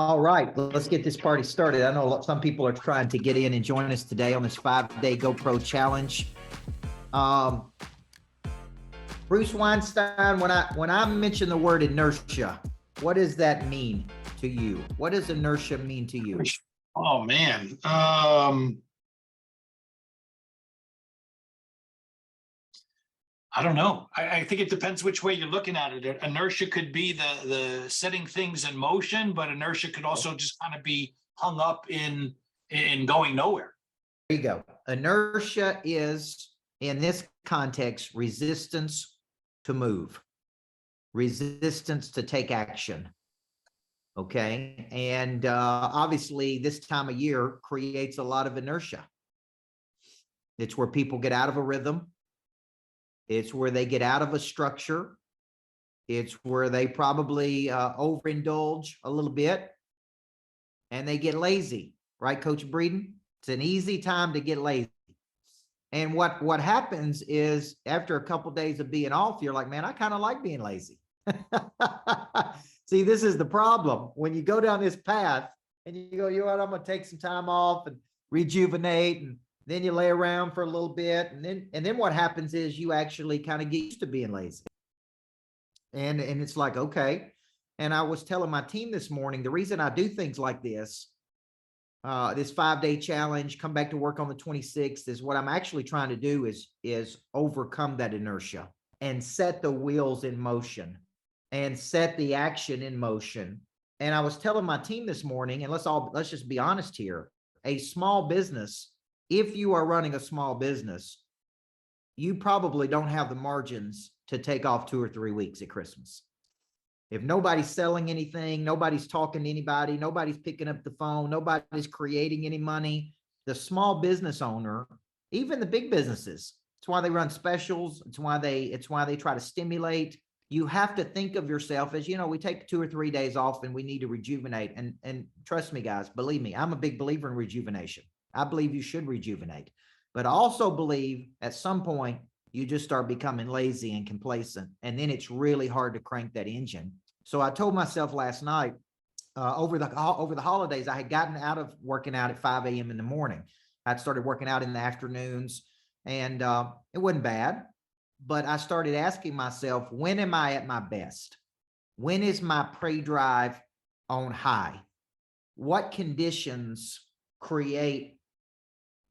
All right, let's get this party started. I know some people are trying to get in and join us today on this 5-day GoPro challenge. Bruce Weinstein, when I mention the word inertia, what does that mean to you? What does inertia mean to you? Oh man. I don't know. I think it depends which way you're looking at it. Inertia could be the setting things in motion, but inertia could also just kind of be hung up in going nowhere. There you go. Inertia is, in this context, resistance to move, resistance to take action. Okay. And obviously this time of year creates a lot of inertia. It's where people get out of a rhythm. It's where they get out of a structure. It's where they probably overindulge a little bit and they get lazy, right, Coach Breeden? It's an easy time to get lazy. And what happens is after a couple of days of being off, you're like, man, I kind of like being lazy. See, this is the problem. When you go down this path and you go, you know what, I'm going to take some time off and rejuvenate, and then you lay around for a little bit. And then what happens is you actually kind of get used to being lazy. And it's like, okay. And I was telling my team this morning, the reason I do things like this 5-day challenge, come back to work on the 26th, is what I'm actually trying to do is overcome that inertia and set the wheels in motion and set the action in motion. And I was telling my team this morning, and let's just be honest here, a small business, if you are running a small business, you probably don't have the margins to take off 2 or 3 weeks at Christmas. If nobody's selling anything, nobody's talking to anybody, nobody's picking up the phone, nobody's creating any money, the small business owner, even the big businesses, it's why they run specials. It's why they try to stimulate. You have to think of yourself as, we take 2 or 3 days off and we need to rejuvenate. And trust me, guys, believe me, I'm a big believer in rejuvenation. I believe you should rejuvenate, but I also believe at some point you just start becoming lazy and complacent, and then it's really hard to crank that engine. So I told myself last night, over the holidays, I had gotten out of working out at 5 a.m. in the morning. I'd started working out in the afternoons, and it wasn't bad, but I started asking myself, when am I at my best? When is my prey drive on high? What conditions create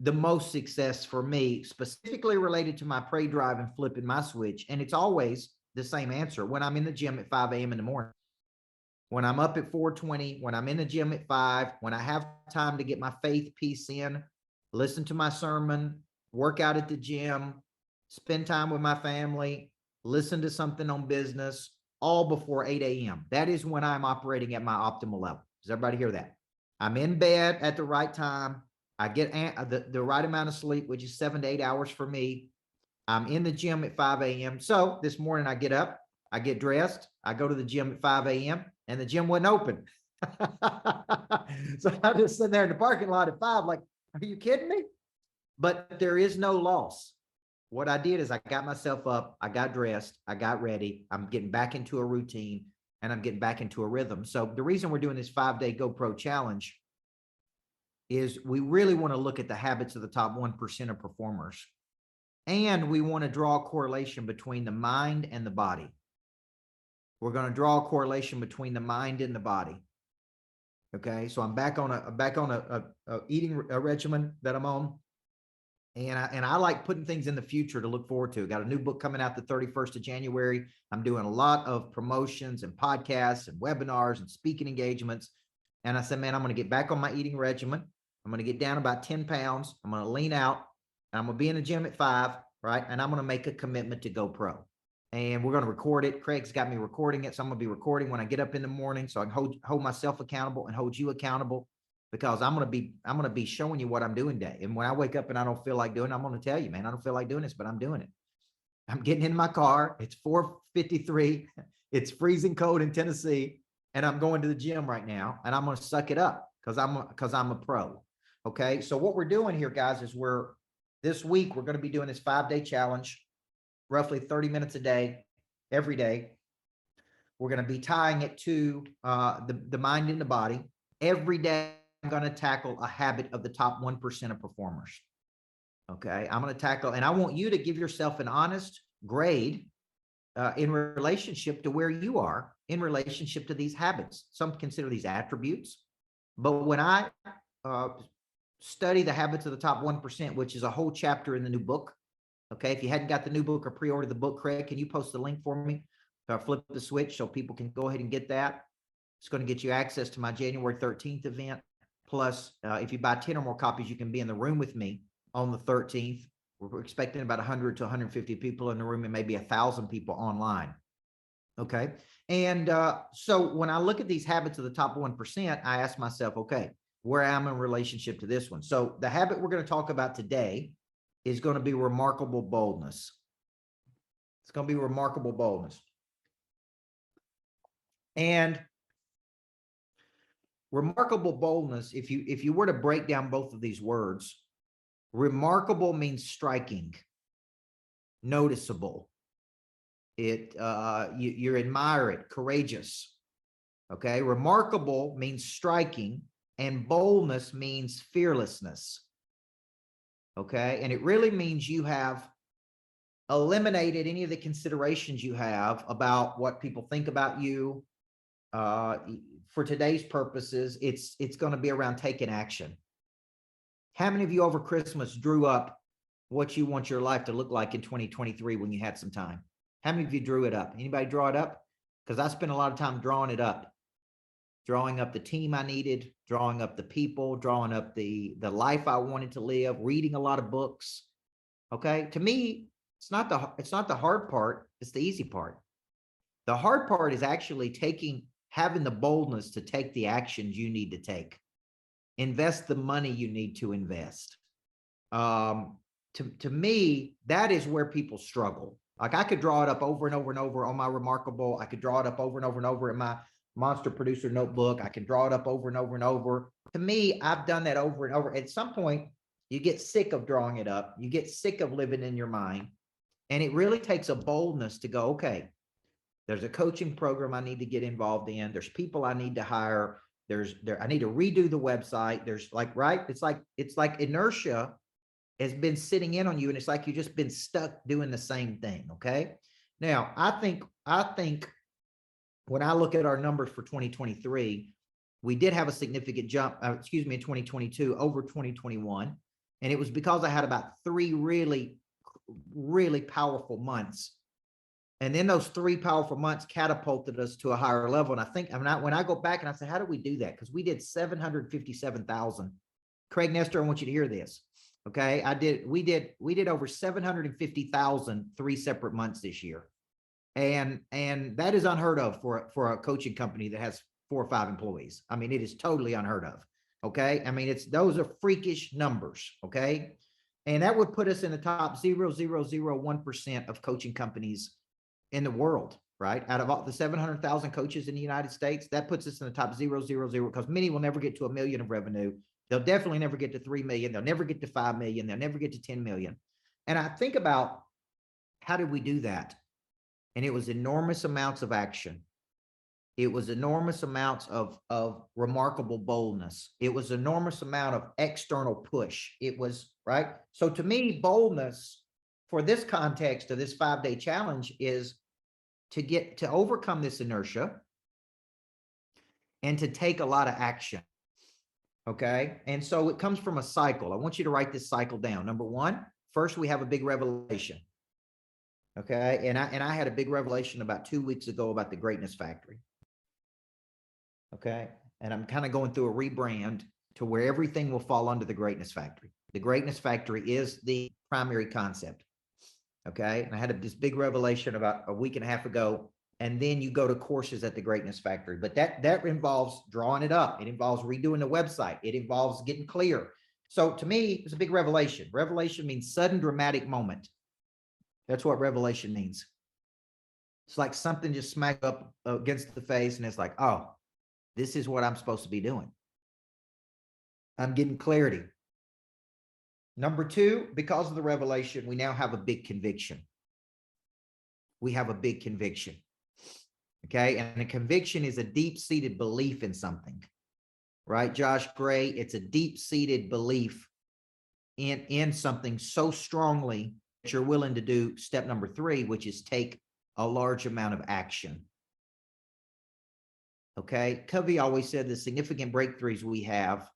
the most success for me, specifically related to my prey drive and flipping my switch? And it's always the same answer. When I'm in the gym at 5 a.m. in the morning, when I'm up at 4:20, when I'm in the gym at 5, when I have time to get my faith piece in, listen to my sermon, work out at the gym, spend time with my family, listen to something on business, all before 8 a.m. That is when I'm operating at my optimal level. Does everybody hear that? I'm in bed at the right time. I get the right amount of sleep, which is 7 to 8 hours for me. I'm in the gym at 5 a.m. So this morning I get up, I get dressed, I go to the gym at 5 a.m. and the gym wasn't open. So I'm just sitting there in the parking lot at 5, like, are you kidding me? But there is no loss. What I did is I got myself up, I got dressed, I got ready. I'm getting back into a routine and I'm getting back into a rhythm. So the reason we're doing this 5-day GoPro challenge is we really want to look at the habits of the top 1% of performers. And we want to draw a correlation between the mind and the body. We're going to draw a correlation between the mind and the body. Okay. So I'm back on a eating regimen that I'm on. And I like putting things in the future to look forward to. Got a new book coming out the 31st of January. I'm doing a lot of promotions and podcasts and webinars and speaking engagements. And I said, man, I'm going to get back on my eating regimen. I'm going to get down about 10 pounds. I'm going to lean out. I'm going to be in the gym at 5, right? And I'm going to make a commitment to go pro. And we're going to record it. Craig's got me recording it. So I'm going to be recording when I get up in the morning so I can hold myself accountable and hold you accountable, because I'm going to be showing you what I'm doing today. And when I wake up and I don't feel like doing it, I'm going to tell you, man, I don't feel like doing this, but I'm doing it. I'm getting in my car. It's 4:53. It's freezing cold in Tennessee. And I'm going to the gym right now, and I'm going to suck it up because I'm a pro. Okay. So what we're doing here, guys, is this week, we're going to be doing this 5-day challenge, roughly 30 minutes a day, every day. We're going to be tying it to the mind and the body. every day I'm going to tackle a habit of the top 1% of performers. Okay. I'm going to tackle, and I want you to give yourself an honest grade in relationship to where you are in relationship to these habits. Some consider these attributes, but when I study the habits of the top 1%, which is a whole chapter in the new book. Okay. If you hadn't got the new book or pre-order the book, Craig, can you post the link for me? Flip the switch so people can go ahead and get that. It's going to get you access to my January 13th event. Plus, if you buy 10 or more copies, you can be in the room with me on the 13th. We're expecting about 100 to 150 people in the room and maybe 1,000 people online. Okay. And so when I look at these habits of the top 1%, I ask myself, okay, where am I in relationship to this one? So the habit we're going to talk about today is going to be remarkable boldness. It's going to be remarkable boldness. And remarkable boldness, if you were to break down both of these words, remarkable means striking, noticeable. You admire it, courageous. Okay. Remarkable means striking, and boldness means fearlessness. Okay. And it really means you have eliminated any of the considerations you have about what people think about you. For today's purposes, it's going to be around taking action. How many of you over Christmas drew up what you want your life to look like in 2023 when you had some time? How many of you drew it up? Anybody draw it up? Because I spent a lot of time drawing it up, drawing up the team I needed, drawing up the people, drawing up the life I wanted to live, reading a lot of books. Okay. To me, it's not the hard part. It's the easy part. The hard part is actually having the boldness to take the actions you need to take, invest the money you need to invest. To me, that is where people struggle. Like I could draw it up over and over and over on my remarkable. I could draw it up over and over and over in my monster producer notebook. I can draw it up over and over and over. To me, I've done that over and over. At some point, you get sick of drawing it up. You get sick of living in your mind. And it really takes a boldness to go, okay, there's a coaching program I need to get involved in. There's people I need to hire. I need to redo the website. There's like, right. It's like inertia has been sitting in on you. And it's like, you've just been stuck doing the same thing. Okay. Now I think when I look at our numbers for 2023, we did have a significant jump, in 2022 over 2021. And it was because I had about 3 really, really powerful months. And then those 3 powerful months catapulted us to a higher level. And I think, when I go back and I say, how did we do that? Because we did 757,000. Craig Nestor, I want you to hear this. Okay. We did over 750,000 3 separate months this year. And that is unheard of for a coaching company that has 4 or 5 employees. I mean, it is totally unheard of. Okay. I mean, those are freakish numbers. Okay. And that would put us in the top 0.0001% of coaching companies in the world, right? Out of all the 700,000 coaches in the United States, that puts us in the top 0.00, because many will never get to $1 million of revenue. They'll definitely never get to 3 million. They'll never get to 5 million. They'll never get to 10 million. And I think about, how did we do that? And it was enormous amounts of action. It was enormous amounts of remarkable boldness. It was enormous amount of external push. It was, right? So to me, boldness for this context of this 5-day challenge is to overcome this inertia and to take a lot of action. Okay. And so it comes from a cycle. I want you to write this cycle down. Number 1, first we have a big revelation. Okay. And I had a big revelation about 2 weeks ago about the Greatness Factory. Okay. And I'm kind of going through a rebrand to where everything will fall under the Greatness Factory. The Greatness Factory is the primary concept. Okay. And I had this big revelation about a week and a half ago. And then you go to courses at the Greatness Factory, but that involves drawing it up. It involves redoing the website. It involves getting clear. So to me, it's a big revelation. Revelation means sudden dramatic moment. That's what revelation means. It's like something just smacked up against the face, and it's like, oh, this is what I'm supposed to be doing. I'm getting clarity. Number 2, because of the revelation, we now have a big conviction. We have a big conviction. Okay. And a conviction is a deep-seated belief in something, right? Josh Gray, it's a deep-seated belief in something so strongly that you're willing to do step number 3, which is take a large amount of action. Okay. Covey always said the significant breakthroughs we have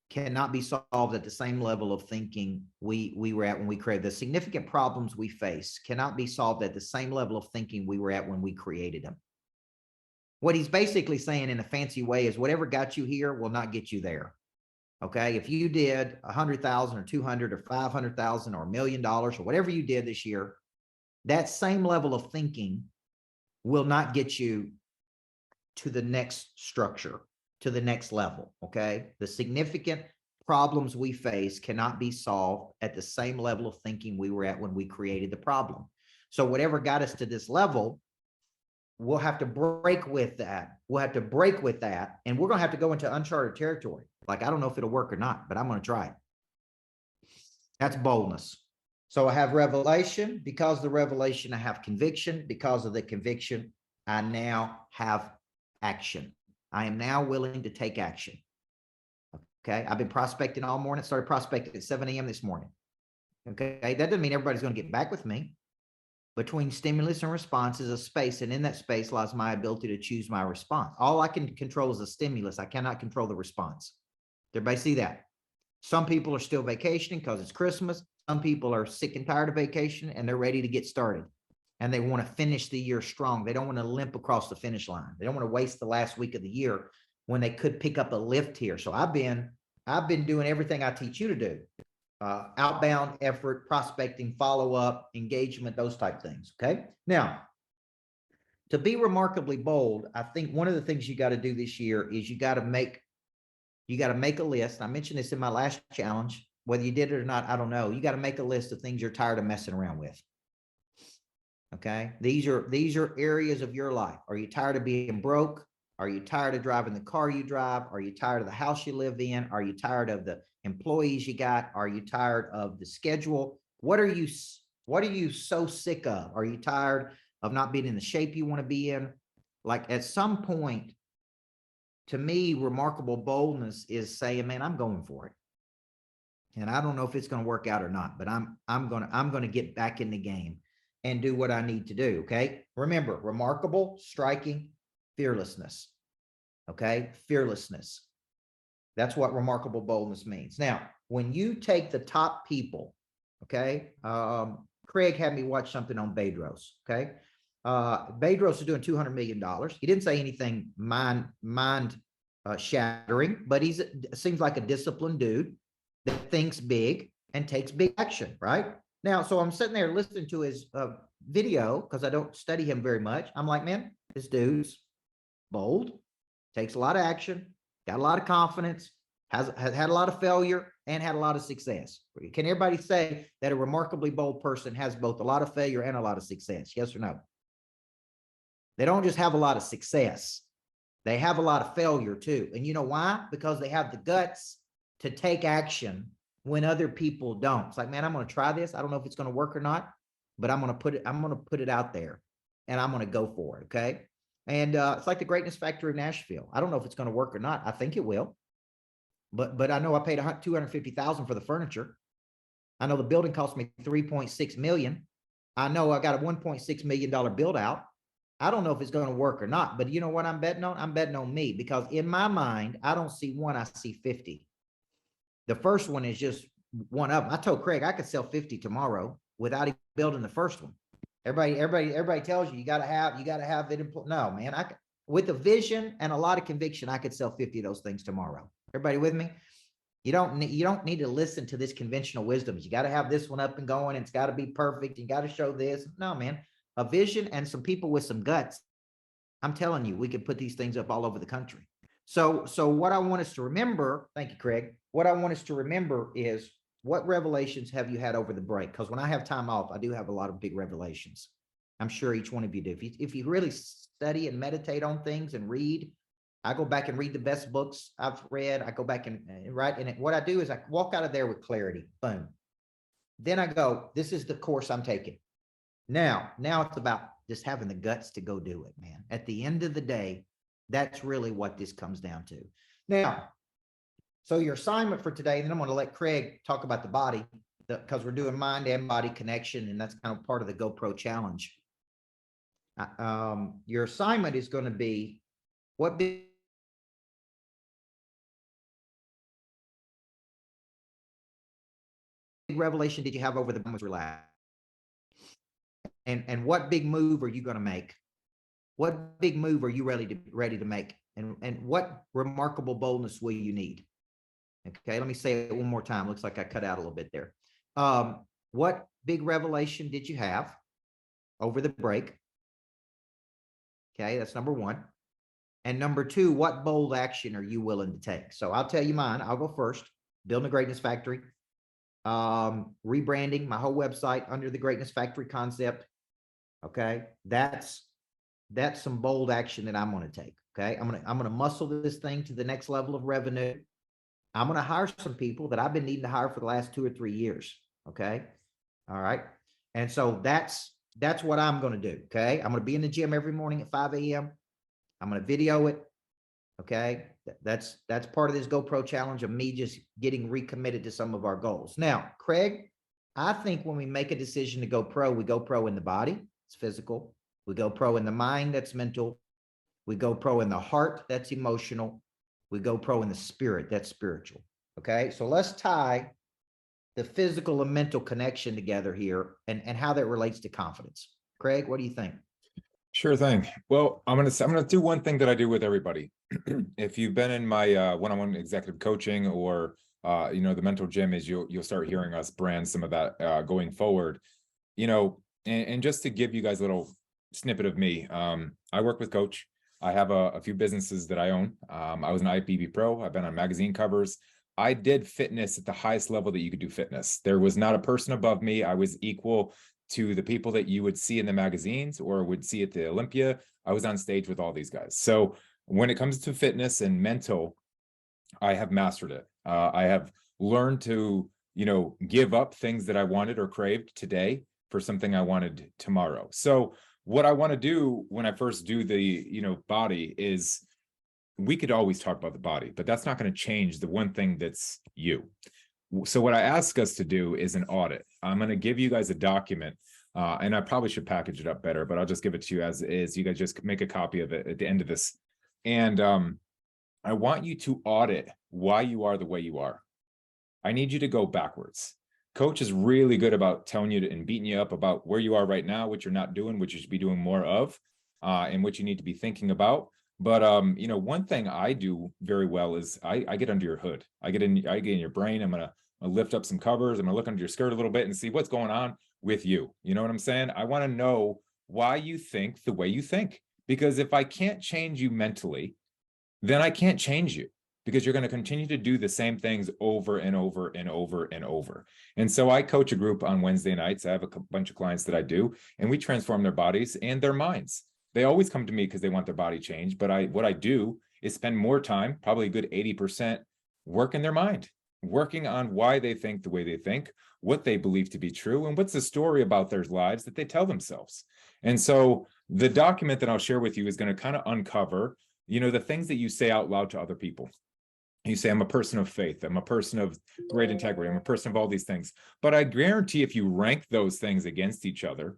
cannot be solved at the same level of thinking we were at when we created. The significant problems we face cannot be solved at the same level of thinking we were at when we created them. What he's basically saying in a fancy way is whatever got you here will not get you there. Okay. If you did 100,000 or 200 or 500,000 or $1 million or whatever you did this year, that same level of thinking will not get you to the next structure, to the next level. Okay. The significant problems we face cannot be solved at the same level of thinking we were at when we created the problem. So whatever got us to this level, we'll have to break with that. We'll have to break with that. And we're going to have to go into uncharted territory. Like, I don't know if it'll work or not, but I'm going to try it. That's boldness. So I have revelation. Because of the revelation, I have conviction. Because of the conviction, I now have action. I am now willing to take action. Okay. I've been prospecting all morning. Started prospecting at 7 a.m. this morning. Okay. That doesn't mean everybody's going to get back with me. Between stimulus and response is a space, and in that space lies my ability to choose my response. All I can control is the stimulus. I cannot control the response. Everybody see that? Some people are still vacationing because it's Christmas. Some people are sick and tired of vacation and they're ready to get started. And they want to finish the year strong. They don't want to limp across the finish line. They don't want to waste the last week of the year when they could pick up a lift here. So I've been doing everything I teach you to do. Outbound effort, prospecting, follow-up, engagement, those type things. Okay. Now, to be remarkably bold, I think one of the things you got to do this year is you got to make a list. I mentioned this in my last challenge. Whether you did it or not, I don't know. You got to make a list of things you're tired of messing around with. Okay. These are areas of your life. Are you tired of being broke? Are you tired of driving the car you drive? Are you tired of the house you live in? Are you tired of the employees you got? Are you tired of the schedule? What are you so sick of? Are you tired of not being in the shape you want to be in? Like, at some point, to me, remarkable boldness is saying, man, I'm going for it. And I don't know if it's going to work out or not, but I'm going to get back in the game and do what I need to do. Okay. Remember, remarkable, striking, fearlessness. Okay. Fearlessness. That's what remarkable boldness means. Now, when you take the top people, okay. Craig had me watch something on Bedros. Okay. Bedros is doing $200 million. He didn't say anything mind shattering, but seems like a disciplined dude that thinks big and takes big action, right? Now, so I'm sitting there listening to his video because I don't study him very much. I'm like, man, this dude's bold, takes a lot of action, got a lot of confidence, has had a lot of failure and had a lot of success. Can everybody say that a remarkably bold person has both a lot of failure and a lot of success? Yes or no? They don't just have a lot of success. They have a lot of failure too. And you know why? Because they have the guts to take action when other people don't. It's like, man, I'm going to try this. I don't know if it's going to work or not, but I'm going to put it out there and I'm going to go for it. Okay. And it's like the Greatness Factory of Nashville. I don't know if it's going to work or not. I think it will, but I know I paid $250,000 for the furniture. I know the building cost me $3.6 million. I know I got a $1.6 million build out. I don't know if it's going to work or not, but you know what I'm betting on? I'm betting on me, because in my mind, I don't see one, I see 50. The first one is just one of them. I told Craig I could sell 50 tomorrow without even building the first one. Everybody tells you got to have it. No, man, with a vision and a lot of conviction, I could sell 50 of those things tomorrow. Everybody with me? You don't need to listen to this conventional wisdoms. You got to have this one up and going. And it's got to be perfect. You got to show this. No, man, a vision and some people with some guts. I'm telling you, we could put these things up all over the country. So what I want us to remember, thank you, Craig. What I want us to remember is, what revelations have you had over the break? Because when I have time off, I do have a lot of big revelations. I'm sure each one of you do. If you really study and meditate on things and read, I go back and read the best books I've read. I go back and write. And what I do is I walk out of there with clarity. Boom. Then I go, this is the course I'm taking. Now it's about just having the guts to go do it, man. At the end of the day, that's really what this comes down to. Now, So your assignment for today, and then I'm going to let Craig talk about the body, because we're doing mind and body connection, and that's kind of part of the GoPro challenge. Your assignment is going to be, what big revelation did you have over the was relaxed? And what big move are you going to make? What big move are you ready to make? And what remarkable boldness will you need? Okay, let me say it one more time. Looks like I cut out a little bit there. What big revelation did you have over the break? Okay, that's number one. And number two, what bold action are you willing to take? So I'll tell you mine. I'll go first. Building a Greatness Factory. Rebranding my whole website under the Greatness Factory concept. Okay, that's some bold action that I'm going to take. Okay, I'm going to muscle this thing to the next level of revenue. I'm going to hire some people that I've been needing to hire for the last 2 or 3 years. Okay, all right, and so that's what I'm going to do. Okay, I'm going to be in the gym every morning at 5 a.m. I'm going to video it. Okay, that's part of this GoPro challenge of me just getting recommitted to some of our goals. Now, Craig, I think when we make a decision to go pro, we go pro in the body, it's physical. We go pro in the mind, that's mental. We go pro in the heart, that's emotional. We go pro in the spirit, that's spiritual. Okay, so let's tie the physical and mental connection together here, and how that relates to confidence. Craig, what do you think? Sure thing. Well, I'm gonna do one thing that I do with everybody. If you've been in my one-on-one executive coaching, or the mental gym, is you'll start hearing us brand some of that going forward. And just to give you guys a little snippet of me, I work with Coach. I have a few businesses that I own. I was an IFBB pro. I've been on magazine covers. I did fitness at the highest level that you could do fitness. There was not a person above me. I was equal to the people that you would see in the magazines or would see at the Olympia. I was on stage with all these guys. So when it comes to fitness and mental, I have mastered it. I have learned to, give up things that I wanted or craved today for something I wanted tomorrow. So what I want to do when I first do the, body is, we could always talk about the body, but that's not going to change the one thing that's you. So what I ask us to do is an audit. I'm going to give you guys a document, and I probably should package it up better, but I'll just give it to you as is. You guys just make a copy of it at the end of this. And I want you to audit why you are the way you are. I need you to go backwards. Coach is really good about telling you and beating you up about where you are right now, what you're not doing, what you should be doing more of, and what you need to be thinking about. But one thing I do very well is I get under your hood. I get in your brain. I'm gonna lift up some covers. I'm gonna look under your skirt a little bit and see what's going on with you. You know what I'm saying? I want to know why you think the way you think. Because if I can't change you mentally, then I can't change you, because you're going to continue to do the same things over and over and over and over. And so I coach a group on Wednesday nights. I have a bunch of clients that I do, and we transform their bodies and their minds. They always come to me because they want their body changed. But what I do is spend more time, probably a good 80%, working their mind, working on why they think the way they think, what they believe to be true, and what's the story about their lives that they tell themselves. And so the document that I'll share with you is going to kind of uncover, the things that you say out loud to other people. You say, I'm a person of faith. I'm a person of great integrity. I'm a person of all these things. But I guarantee if you rank those things against each other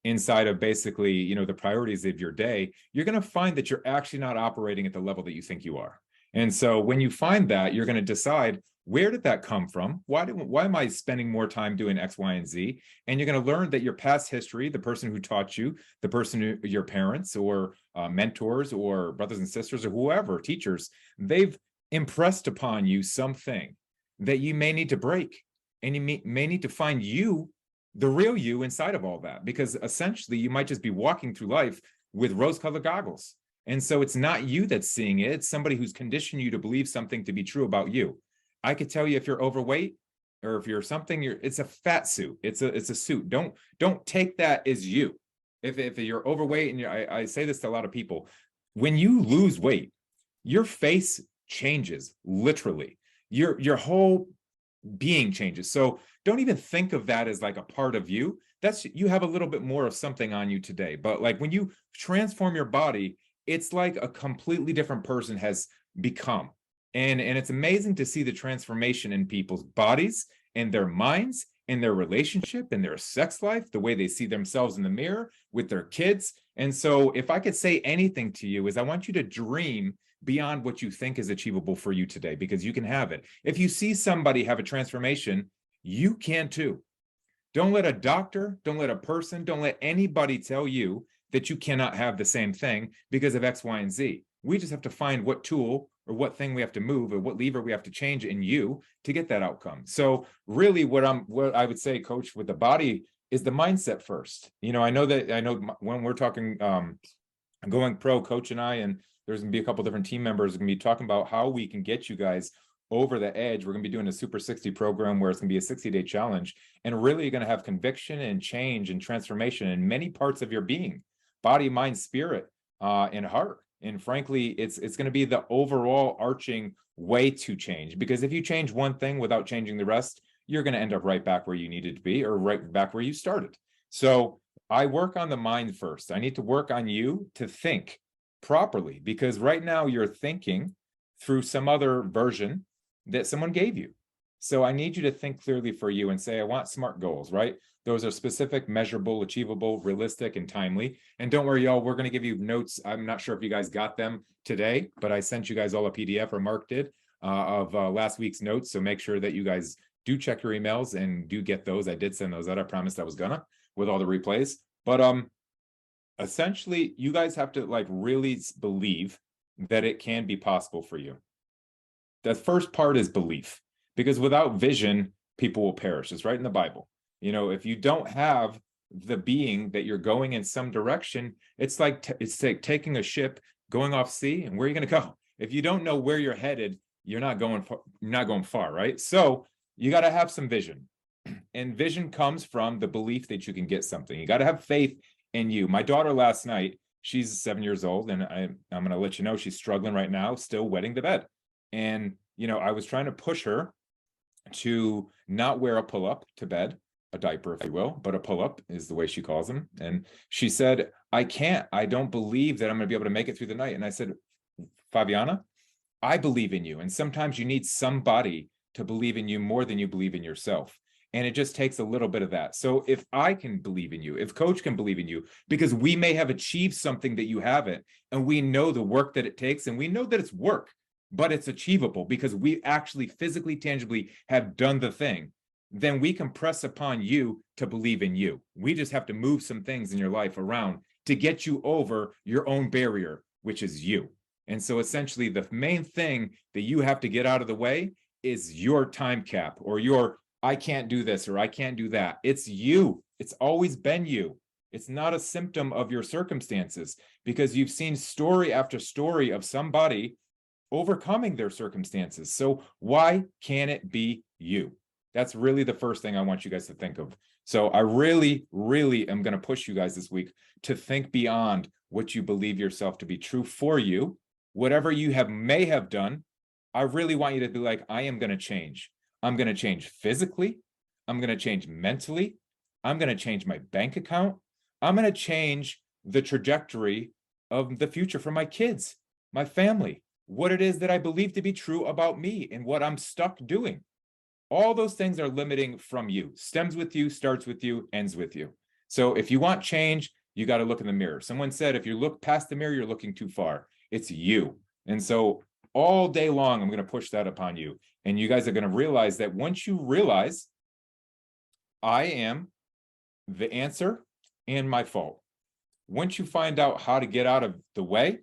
inside of basically, the priorities of your day, you're going to find that you're actually not operating at the level that you think you are. And so when you find that, you're going to decide, where did that come from? Why am I spending more time doing X, Y, and Z? And you're going to learn that your past history, the person who taught you, the person your parents or mentors or brothers and sisters or whoever, teachers, they've impressed upon you something that you may need to break. And you may need to find you, the real you, inside of all that, because essentially you might just be walking through life with rose-colored goggles. And so it's not you that's seeing it. It's somebody who's conditioned you to believe something to be true about you. I could tell you if you're overweight or if you're something, it's a fat suit. It's a suit. Don't take that as you. If you're overweight, and I say this to a lot of people, when you lose weight, your face changes, literally. Your whole being changes. So don't even think of that as like a part of you. You have a little bit more of something on you today. But like when you transform your body, it's like a completely different person has become. And it's amazing to see the transformation in people's bodies and their minds and their relationship and their sex life, the way they see themselves in the mirror with their kids. And so if I could say anything to you is I want you to dream beyond what you think is achievable for you today, because you can have it. If you see somebody have a transformation, you can too. Don't let a doctor, don't let a person, don't let anybody tell you that you cannot have the same thing because of X, Y, and Z. We just have to find what tool or what thing we have to move or what lever we have to change in you to get that outcome. So really what I would say, Coach, with the body is the mindset first. You know, I know when we're talking going pro, Coach and I, and there's gonna be a couple different team members gonna be talking about how we can get you guys over the edge. We're gonna be doing a Super 60 program where it's gonna be a 60-day challenge, and really you're gonna have conviction and change and transformation in many parts of your being, body, mind, spirit, and heart. And frankly, it's going to be the overall arching way to change, because if you change one thing without changing the rest, you're going to end up right back where you needed to be or right back where you started. So I work on the mind first. I need to work on you to think properly, because right now you're thinking through some other version that someone gave you. So I need you to think clearly for you and say, I want SMART goals, right? Those are specific, measurable, achievable, realistic, and timely. And don't worry, y'all, we're going to give you notes. I'm not sure if you guys got them today, but I sent you guys all a PDF, or Mark did, of last week's notes. So make sure that you guys do check your emails and do get those. I did send those out. I promised I was gonna, with all the replays. But essentially, you guys have to like really believe that it can be possible for you. The first part is belief, because without vision, people will perish. It's right in the Bible. You know, if you don't have the being that you're going in some direction, it's like taking a ship going off sea, and where are you going to go? If you don't know where you're headed, you're not going far, right? So you got to have some vision, and vision comes from the belief that you can get something. You got to have faith in you. My daughter last night, she's 7 years old, and I'm going to let you know she's struggling right now, still wetting the bed. And you know, I was trying to push her to not wear a pull-up to bed, a diaper, if you will, but a pull-up is the way she calls them. And she said, I don't believe that I'm going to be able to make it through the night. And I said, Fabiana, I believe in you. And sometimes you need somebody to believe in you more than you believe in yourself. And it just takes a little bit of that. So if I can believe in you, if Coach can believe in you, because we may have achieved something that you haven't, and we know the work that it takes, and we know that it's work, but it's achievable because we actually physically, tangibly have done the thing, then we can press upon you to believe in you. We just have to move some things in your life around to get you over your own barrier, which is you. And so essentially the main thing that you have to get out of the way is your time cap, or your, I can't do this, or I can't do that. It's you. It's always been you. It's not a symptom of your circumstances, because you've seen story after story of somebody overcoming their circumstances. So why can't it be you? That's really the first thing I want you guys to think of. So I really, really am going to push you guys this week to think beyond what you believe yourself to be true for you. Whatever you may have done, I really want you to be like, I am going to change. I'm going to change physically. I'm going to change mentally. I'm going to change my bank account. I'm going to change the trajectory of the future for my kids, my family, what it is that I believe to be true about me and what I'm stuck doing. All those things are limiting from you. Stems with you, starts with you, ends with you. So if you want change, you got to look in the mirror. Someone said, if you look past the mirror, you're looking too far. It's you. And so all day long, I'm going to push that upon you. And you guys are going to realize that once you realize I am the answer and my fault, once you find out how to get out of the way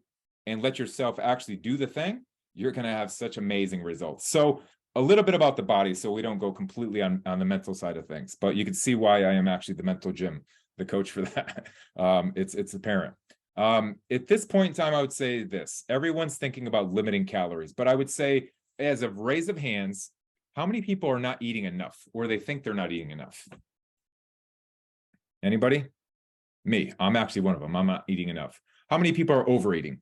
and let yourself actually do the thing, you're going to have such amazing results. So a little bit about the body, so we don't go completely on the mental side of things, but you can see why I am actually the mental gym, the coach for that. It's apparent. At this point in time, I would say this: everyone's thinking about limiting calories, but I would say, as a raise of hands, how many people are not eating enough, or they think they're not eating enough? Anybody? Me. I'm actually one of them. I'm not eating enough. How many people are overeating?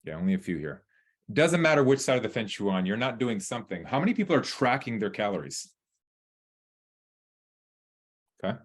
Yeah, only a few here. Doesn't matter which side of the fence you're on, you're not doing something. How many people are tracking their calories? Okay.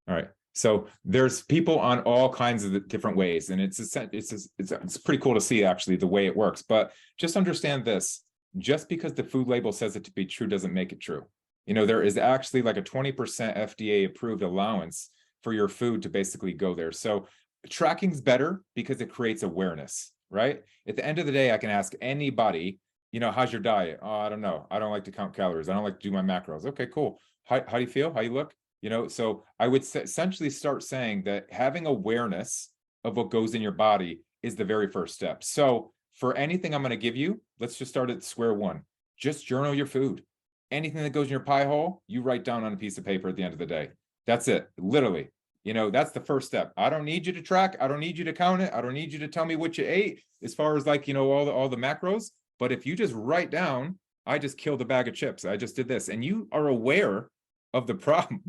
All right. So there's people on all kinds of different ways, and it's pretty cool to see actually the way it works. But just understand this: just because the food label says it to be true doesn't make it true. You know, there is actually like a 20% FDA approved allowance for your food to basically go there. So tracking's better because it creates awareness, right? At the end of the day, I can ask anybody, you know, how's your diet? Oh, I don't know. I don't like to count calories. I don't like to do my macros. Okay, cool. How do you feel? How you look? You know, so I would essentially start saying that having awareness of what goes in your body is the very first step. So for anything I'm going to give you, let's just start at square one. Just journal your food. Anything that goes in your pie hole, you write down on a piece of paper at the end of the day. That's it, literally. You know, that's the first step. I don't need you to track. I don't need you to count it. I don't need you to tell me what you ate as far as like, you know, all the macros. But if you just write down, I just killed a bag of chips. I just did this. And you are aware of the problem.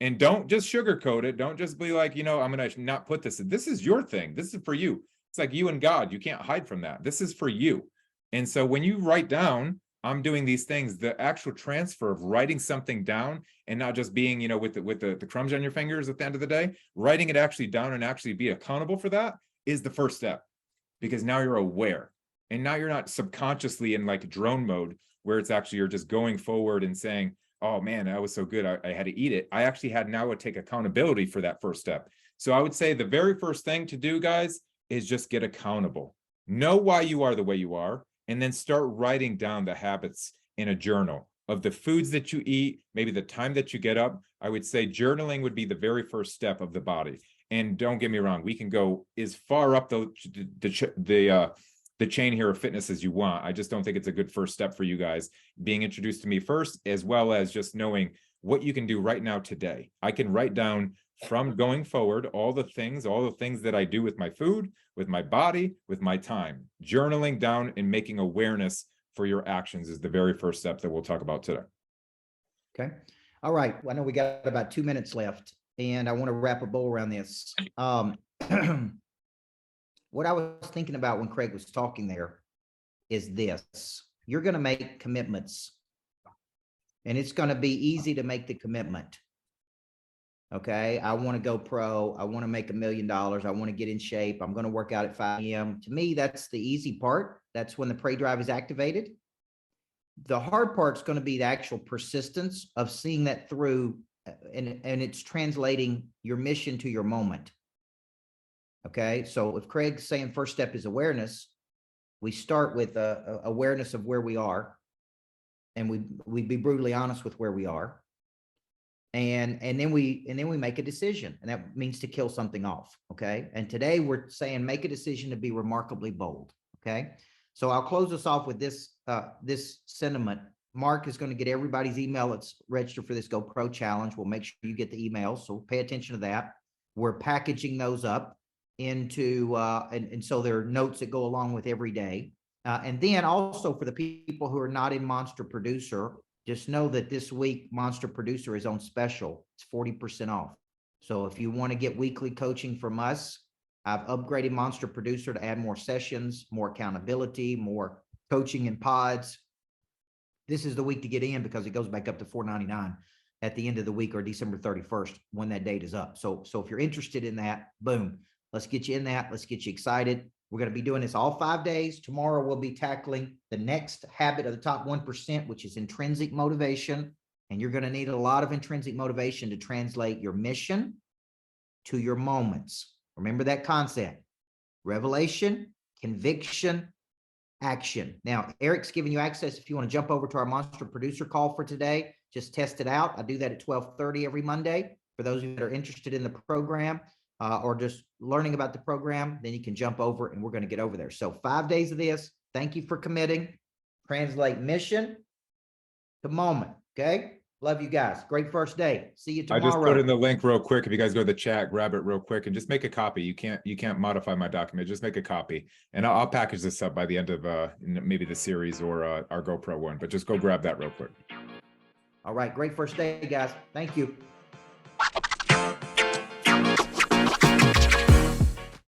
And don't just sugarcoat it. Don't just be like, you know, I'm going to not put this. This is your thing. This is for you. It's like you and God. You can't hide from that. This is for you. And so when you write down, I'm doing these things, the actual transfer of writing something down and not just being, you know, with the crumbs on your fingers at the end of the day, writing it actually down and actually be accountable for that is the first step, because now you're aware. And now you're not subconsciously in like drone mode where it's actually, you're just going forward and saying, oh man, that was so good, I had to eat it. I actually had now to take accountability for that first step. So I would say the very first thing to do, guys, is just get accountable. Know why you are the way you are, and then start writing down the habits in a journal of the foods that you eat, maybe the time that you get up. I would say journaling would be the very first step of the body. And don't get me wrong, we can go as far up the chain here of fitness as you want. I just don't think it's a good first step for you guys, being introduced to me first, as well as just knowing what you can do right now today. I can write down from going forward all the things that I do with my food, with my body, with my time. Journaling down and making awareness for your actions is the very first step that we'll talk about today. Okay. All right. I know we got about 2 minutes left, and I want to wrap a bow around this. What I was thinking about when Craig was talking there is this: you're going to make commitments, and it's going to be easy to make the commitment. Okay. I want to go pro. I want to make $1 million. I want to get in shape. I'm going to work out at 5 a.m. To me, that's the easy part. That's when the prey drive is activated. The hard part is going to be the actual persistence of seeing that through, and it's translating your mission to your moment. Okay. So if Craig's saying first step is awareness, we start with awareness of where we are, and we be brutally honest with where we are. And then we make a decision, and that means to kill something off. Okay. And today we're saying, make a decision to be remarkably bold. Okay. So I'll close us off with this, this sentiment. Mark is going to get everybody's email that's registered for this Go Pro challenge. We'll make sure you get the emails. So pay attention to that. We're packaging those up into, and so there are notes that go along with every day. And then also for the people who are not in Monster Producer, just know that this week Monster Producer is on special. It's 40% off. So if you want to get weekly coaching from us, I've upgraded Monster Producer to add more sessions, more accountability, more coaching in pods. This is the week to get in, because it goes back up to $4.99 at the end of the week, or December 31st, when that date is up. So if you're interested in that, boom, let's get you in that. Let's get you excited. We're going to be doing this all 5 days. Tomorrow, we'll be tackling the next habit of the top 1%, which is intrinsic motivation. And you're going to need a lot of intrinsic motivation to translate your mission to your moments. Remember that concept: revelation, conviction, action. Now, Eric's giving you access if you want to jump over to our Monster Producer call for today. Just test it out. I do that at 12:30 every Monday. For those of you that are interested in the program, or just learning about the program, then you can jump over, and we're going to get over there. So 5 days of this. Thank you for committing. Translate mission to moment. Okay. Love you guys. Great first day. See you tomorrow. I just put in the link real quick. If you guys go to the chat, grab it real quick and just make a copy. You can't modify my document. Just make a copy, and I'll package this up by the end of maybe the series or our GoPro one. But just go grab that real quick. All right. Great first day, guys. Thank you.